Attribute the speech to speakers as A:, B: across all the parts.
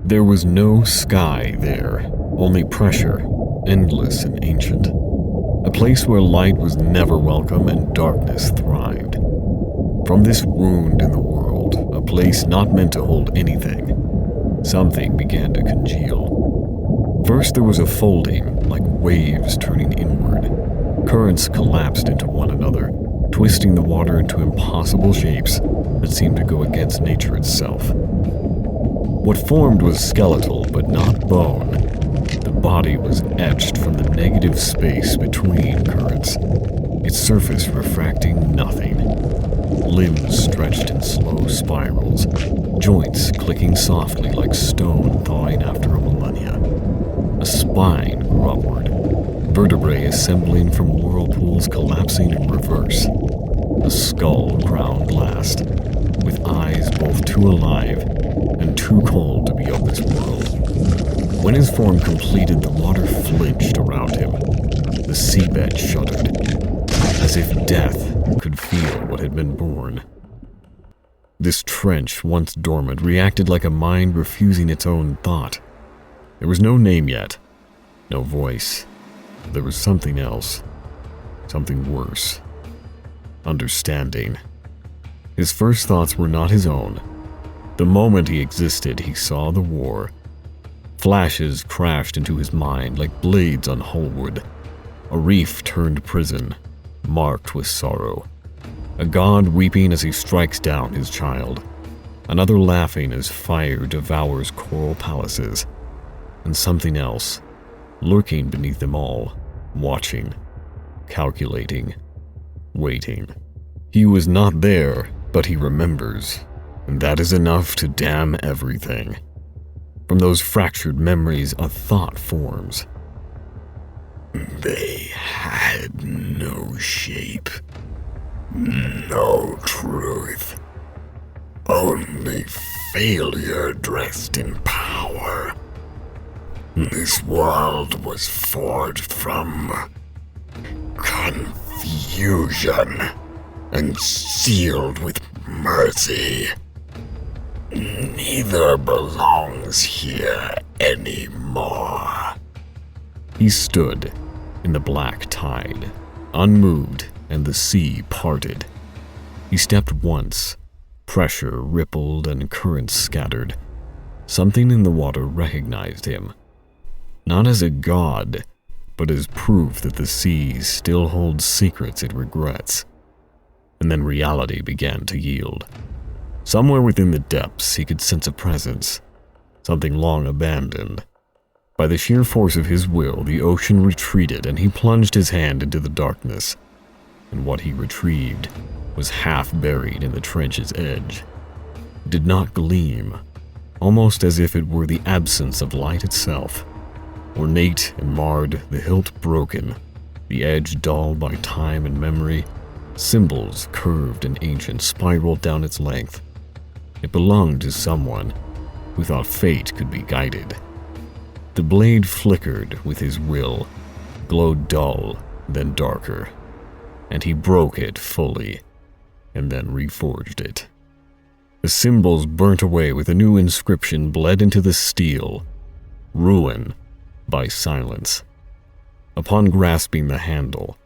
A: There was no sky there, only pressure, endless and ancient. A place where light was never welcome and darkness thrived. From this wound in the world, a place not meant to hold anything, something began to congeal. First there was a folding, like waves turning inward. Currents collapsed into one another, twisting the water into impossible shapes that seemed to go against nature itself. What formed was skeletal, but not bone. The body was etched from the negative space between currents, its surface refracting nothing. Limbs stretched in slow spirals, joints clicking softly like stone thawing after a millennia. A spine grew upward, vertebrae assembling from whirlpools collapsing in reverse. A skull crowned last, with eyes both too alive and too cold to be of this world. When his form completed, the water flinched around him. The seabed shuddered, as if death could feel what had been born. This trench, once dormant, reacted like a mind refusing its own thought. There was no name yet, no voice. There was something else, something worse. Understanding. His first thoughts were not his own. The moment he existed, he saw the war. Flashes crashed into his mind like blades on hullwood. A reef turned prison, marked with sorrow. A god weeping as he strikes down his child. Another laughing as fire devours coral palaces. And something else, lurking beneath them all, watching, calculating, waiting. He was not there, but he remembers, and that is enough to damn everything. From those fractured memories, a thought forms.
B: They had no shape, no truth, only failure dressed in power. This world was forged from confusion and sealed with mercy. Neither belongs here anymore.
A: He stood in the black tide, unmoved, and the sea parted. He stepped once. Pressure rippled and currents scattered. Something in the water recognized him. Not as a god, but as proof that the sea still holds secrets it regrets. And then reality began to yield. Somewhere within the depths he could sense a presence, something long abandoned. By the sheer force of his will, the ocean retreated and he plunged his hand into the darkness. And what he retrieved was half buried in the trench's edge. It did not gleam, almost as if it were the absence of light itself. Ornate and marred, the hilt broken, the edge dull by time and memory, symbols curved and ancient spiraled down its length. It belonged to someone who thought fate could be guided. The blade flickered with his will, glowed dull, then darker, and he broke it fully, and then reforged it. The symbols burnt away with a new inscription bled into the steel. Ruin by silence. Upon grasping the handle,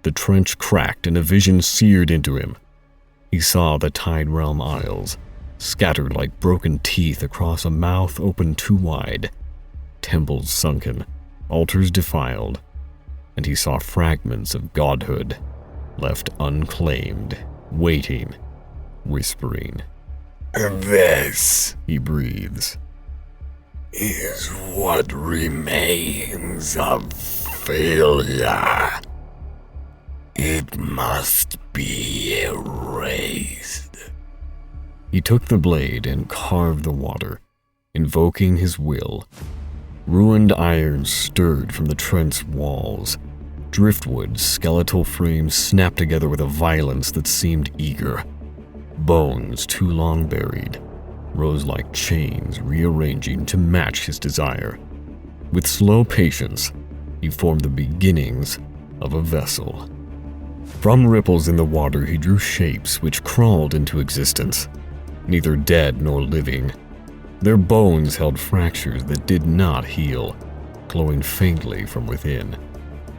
A: the trench cracked and a vision seared into him. He saw the Tide-Realm Isles, scattered like broken teeth across a mouth open too wide, temples sunken, altars defiled, and he saw fragments of godhood left unclaimed, waiting, whispering.
B: This,
A: he breathes,
B: is what remains of failure. It must be erased.
A: He took the blade and carved the water, invoking his will. Ruined iron stirred from the trench's walls. Driftwood, skeletal frames snapped together with a violence that seemed eager. Bones, too long buried, rose like chains, rearranging to match his desire. With slow patience, he formed the beginnings of a vessel. From ripples in the water, he drew shapes which crawled into existence, neither dead nor living. Their bones held fractures that did not heal, glowing faintly from within,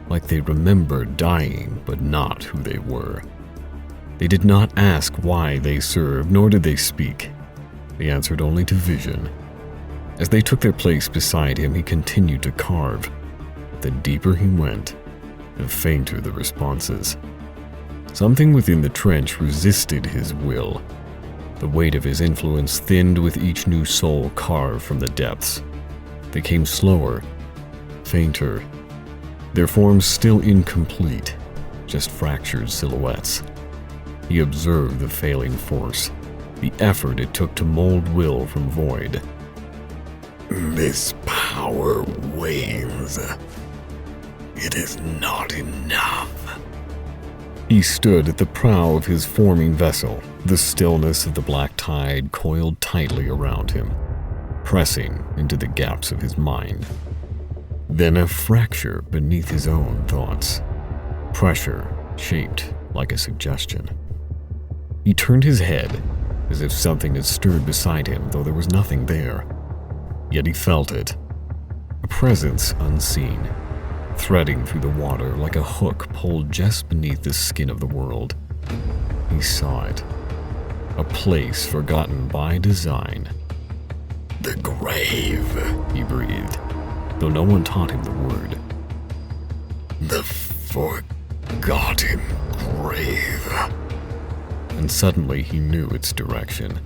A: like they remembered dying but not who they were. They did not ask why they served, nor did they speak. They answered only to vision. As they took their place beside him, he continued to carve. The deeper he went, the fainter the responses. Something within the trench resisted his will. The weight of his influence thinned with each new soul carved from the depths. They came slower, fainter, their forms still incomplete, just fractured silhouettes. He observed the failing force, the effort it took to mold will from void.
B: This power wanes. It is not enough.
A: He stood at the prow of his forming vessel, the stillness of the black tide coiled tightly around him, pressing into the gaps of his mind. Then a fracture beneath his own thoughts, pressure shaped like a suggestion. He turned his head as if something had stirred beside him, though there was nothing there. Yet he felt it, a presence unseen, threading through the water like a hook pulled just beneath the skin of the world. He saw it, a place forgotten by design.
B: The grave,
A: he breathed, though no one taught him the word.
B: The forgotten grave.
A: And suddenly he knew its direction.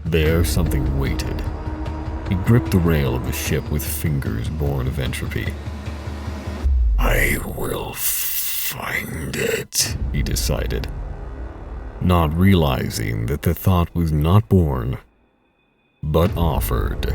A: There something waited. He gripped the rail of the ship with fingers born of entropy.
B: I will find it,
A: he decided, not realizing that the thought was not born, but offered.